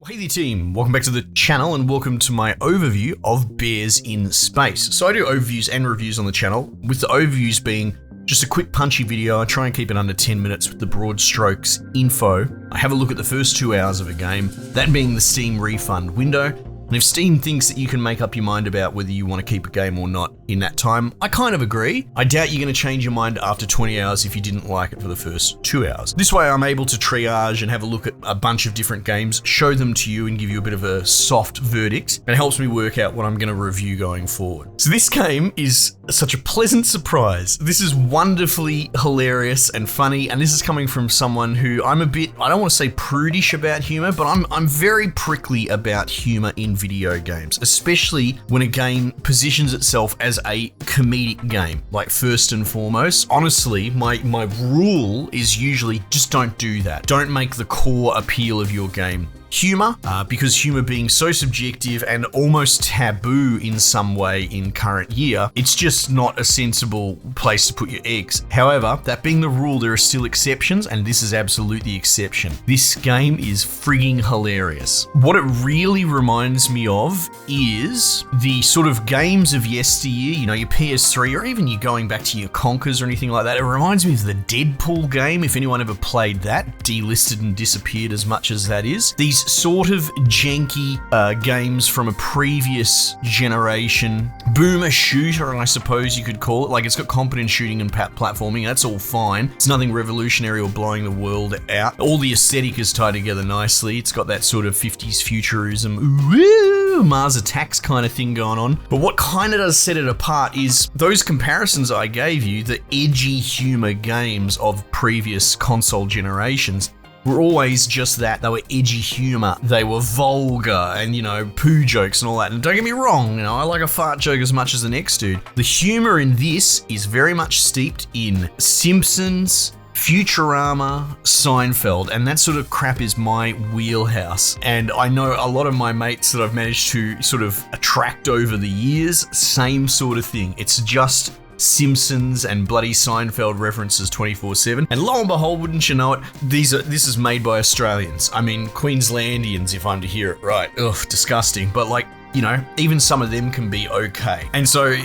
Hey there team, welcome back to the channel and welcome to my overview of Bears in Space. So I do overviews and reviews on the channel, with the overviews being just a quick punchy video. I try and keep it under 10 minutes with the broad strokes info. I have a look at the first 2 hours of a game, that being the Steam refund window. And if Steam thinks that you can make up your mind about whether you want to keep a game or not in that time, I kind of agree. I doubt you're going to change your mind after 20 hours if you didn't like it for the first 2 hours. This way I'm able to triage and have a look at a bunch of different games, show them to you and give you a bit of a soft verdict, and it helps me work out what I'm going to review going forward. So this game is such a pleasant surprise. This is wonderfully hilarious and funny, and this is coming from someone who I'm a bit, I don't want to say prudish about humor, but I'm very prickly about humor in video games, especially when a game positions itself as a comedic game. Like, first and foremost, honestly, my rule is usually just don't do that. Don't make the core appeal of your game humor, because humor being so subjective and almost taboo in some way in current year, it's just not a sensible place to put your eggs. However, that being the rule, there are still exceptions, and this is absolutely the exception. This game is frigging hilarious. What it really reminds me of is the sort of games of yesteryear, you know, your PS3, or even you going back to your Conkers or anything like that. It reminds me of the Deadpool game, if anyone ever played that, delisted and disappeared as much as that is. These sort of janky games from a previous generation, boomer shooter, I suppose you could call it. Like, it's got competent shooting and platforming, that's all fine. It's nothing revolutionary or blowing the world out. All the aesthetic is tied together nicely. It's got that sort of 50s futurism, ooh, Mars Attacks kind of thing going on. But what kind of does set it apart is those comparisons I gave you, the edgy humor games of previous console generations, were always just that. They were edgy humor. They were vulgar and, you know, poo jokes and all that. And don't get me wrong, you know, I like a fart joke as much as the next dude. The humor in this is very much steeped in Simpsons, Futurama, Seinfeld, and that sort of crap is my wheelhouse. And I know a lot of my mates that I've managed to sort of attract over the years, same sort of thing. It's just Simpsons and bloody Seinfeld references 24/7. And lo and behold, wouldn't you know it, this is made by Australians. I mean, Queenslandians, if I'm to hear it right. Ugh, disgusting. But like, you know, even some of them can be okay. And so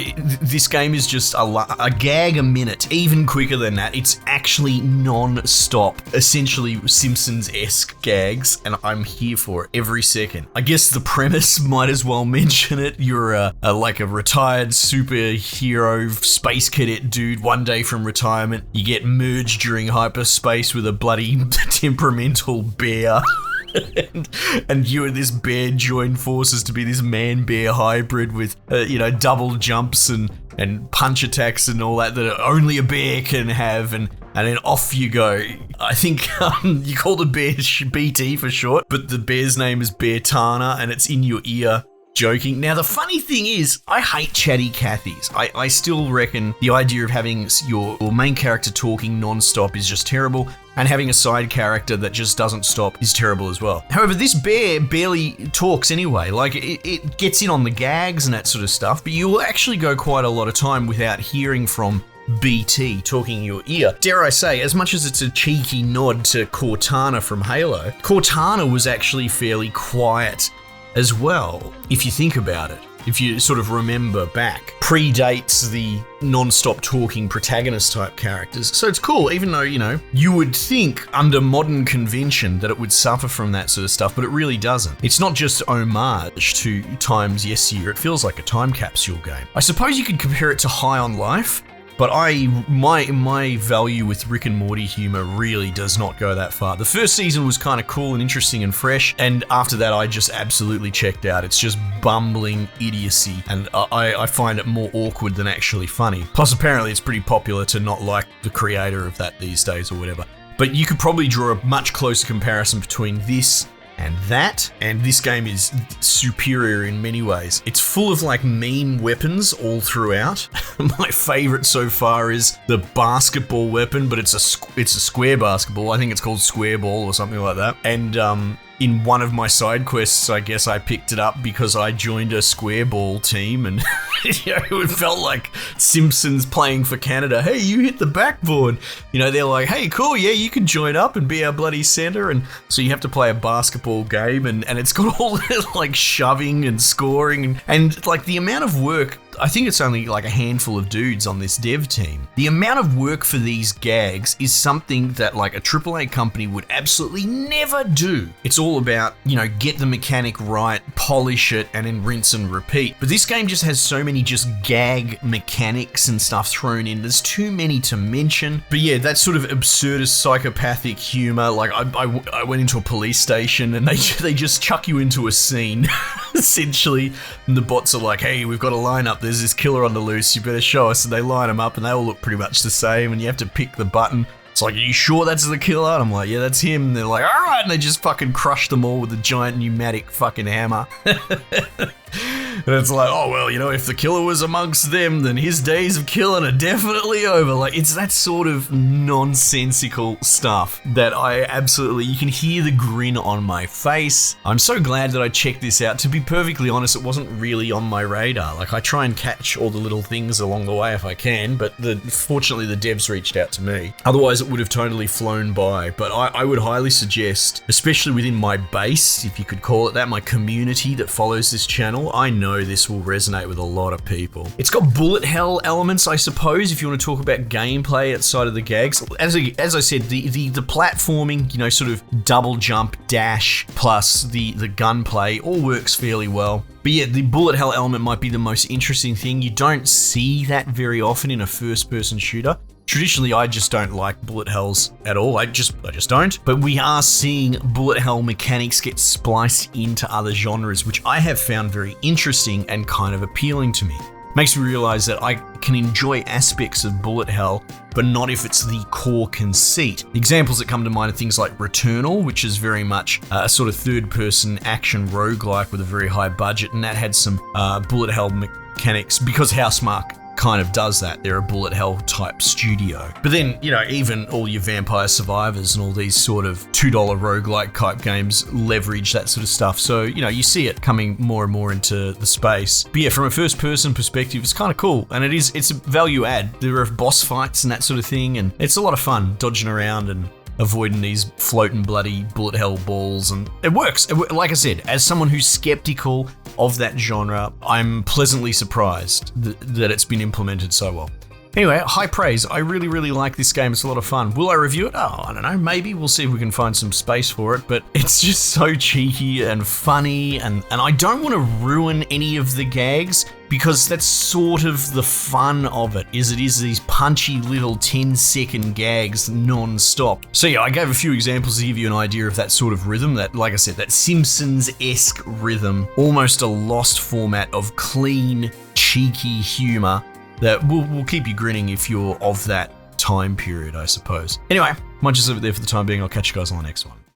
this game is just a gag a minute, even quicker than that. It's actually non-stop, essentially Simpsons-esque gags, and I'm here for it every second. I guess the premise might as well mention it. You're like a retired superhero space cadet dude one day from retirement. You get merged during hyperspace with a bloody temperamental bear. and you and this bear join forces to be this man-bear hybrid with, you know, double jumps and punch attacks and all that only a bear can have, and then off you go. I think you call the bear BT for short, but the bear's name is Bear Tana, and it's in your ear. Joking. Now, the funny thing is, I hate chatty Cathys. I still reckon the idea of having your main character talking non-stop is just terrible, and having a side character that just doesn't stop is terrible as well. However, this bear barely talks anyway. Like, it gets in on the gags and that sort of stuff, but you'll actually go quite a lot of time without hearing from BT talking in your ear. Dare I say, as much as it's a cheeky nod to Cortana from Halo, Cortana was actually fairly quiet as well, if you think about it. If you sort of remember back, predates the non-stop talking protagonist type characters. So it's cool, even though, you know, you would think under modern convention that it would suffer from that sort of stuff, but it really doesn't. It's not just homage to times yesteryear, it feels like a time capsule game. I suppose you could compare it to High on Life, but my value with Rick and Morty humor really does not go that far. The first season was kind of cool and interesting and fresh, and after that I just absolutely checked out. It's just bumbling idiocy, and I find it more awkward than actually funny. Plus, apparently it's pretty popular to not like the creator of that these days or whatever. But you could probably draw a much closer comparison between this and this game is superior in many ways. It's full of like meme weapons all throughout. My favorite so far is the basketball weapon, but it's a square basketball. I think it's called square ball or something like that. And in one of my side quests, I guess I picked it up because I joined a square ball team, and it felt like Simpsons playing for Canada. Hey, you hit the backboard. They're like, hey, cool, yeah, you can join up and be our bloody center. And so you have to play a basketball game, and it's got all like shoving and scoring, and like the amount of work. I think it's only like a handful of dudes on this dev team. The amount of work for these gags is something that like a AAA company would absolutely never do. It's all about, get the mechanic right, polish it, and then rinse and repeat. But this game just has so many just gag mechanics and stuff thrown in. There's too many to mention. But yeah, that sort of absurdist psychopathic humor. Like I went into a police station and they just chuck you into a scene, essentially. And the bots are like, hey, we've got a lineup. There's this killer on the loose, you better show us. And they line them up and they all look pretty much the same, and you have to pick the button. It's like, are you sure that's the killer? And I'm like, yeah, that's him. And they're like, all right. And they just fucking crush them all with a giant pneumatic fucking hammer. And it's like, oh, well, if the killer was amongst them, then his days of killing are definitely over. Like, it's that sort of nonsensical stuff that you can hear the grin on my face. I'm so glad that I checked this out. To be perfectly honest, it wasn't really on my radar. Like, I try and catch all the little things along the way if I can, but fortunately the devs reached out to me. Otherwise, it would have totally flown by. But I would highly suggest, especially within my base, if you could call it that, my community that follows this channel, I know this will resonate with a lot of people. It's got bullet hell elements, I suppose, if you want to talk about gameplay outside of the gags. As I said, the platforming, sort of double jump, dash, plus the gunplay all works fairly well. But yeah, the bullet hell element might be the most interesting thing. You don't see that very often in a first-person shooter. Traditionally, I just don't like bullet hells at all. I just don't. But we are seeing bullet hell mechanics get spliced into other genres, which I have found very interesting and kind of appealing to me. Makes me realize that I can enjoy aspects of bullet hell, but not if it's the core conceit. Examples that come to mind are things like Returnal, which is very much a sort of third-person action roguelike with a very high budget, and that had some bullet hell mechanics because Housemarque kind of does that. They're a bullet hell type studio. But then, even all your Vampire Survivors and all these sort of $2 roguelike type games leverage that sort of stuff. So, you see it coming more and more into the space. But yeah, from a first person perspective, it's kind of cool. And it's a value add. There are boss fights and that sort of thing. And it's a lot of fun dodging around and avoiding these floating bloody bullet hell balls, and it works. Like I said, as someone who's skeptical of that genre, I'm pleasantly surprised that it's been implemented so well. Anyway, high praise. I really, really like this game. It's a lot of fun. Will I review it? Oh, I don't know. Maybe. We'll see if we can find some space for it. But it's just so cheeky and funny. And I don't want to ruin any of the gags because that's sort of the fun of it, is these punchy little 10-second gags non-stop. So yeah, I gave a few examples to give you an idea of that sort of rhythm, that, like I said, that Simpsons-esque rhythm, almost a lost format of clean, cheeky humor that will keep you grinning if you're of that time period, I suppose. Anyway, much as over there for the time being. I'll catch you guys on the next one.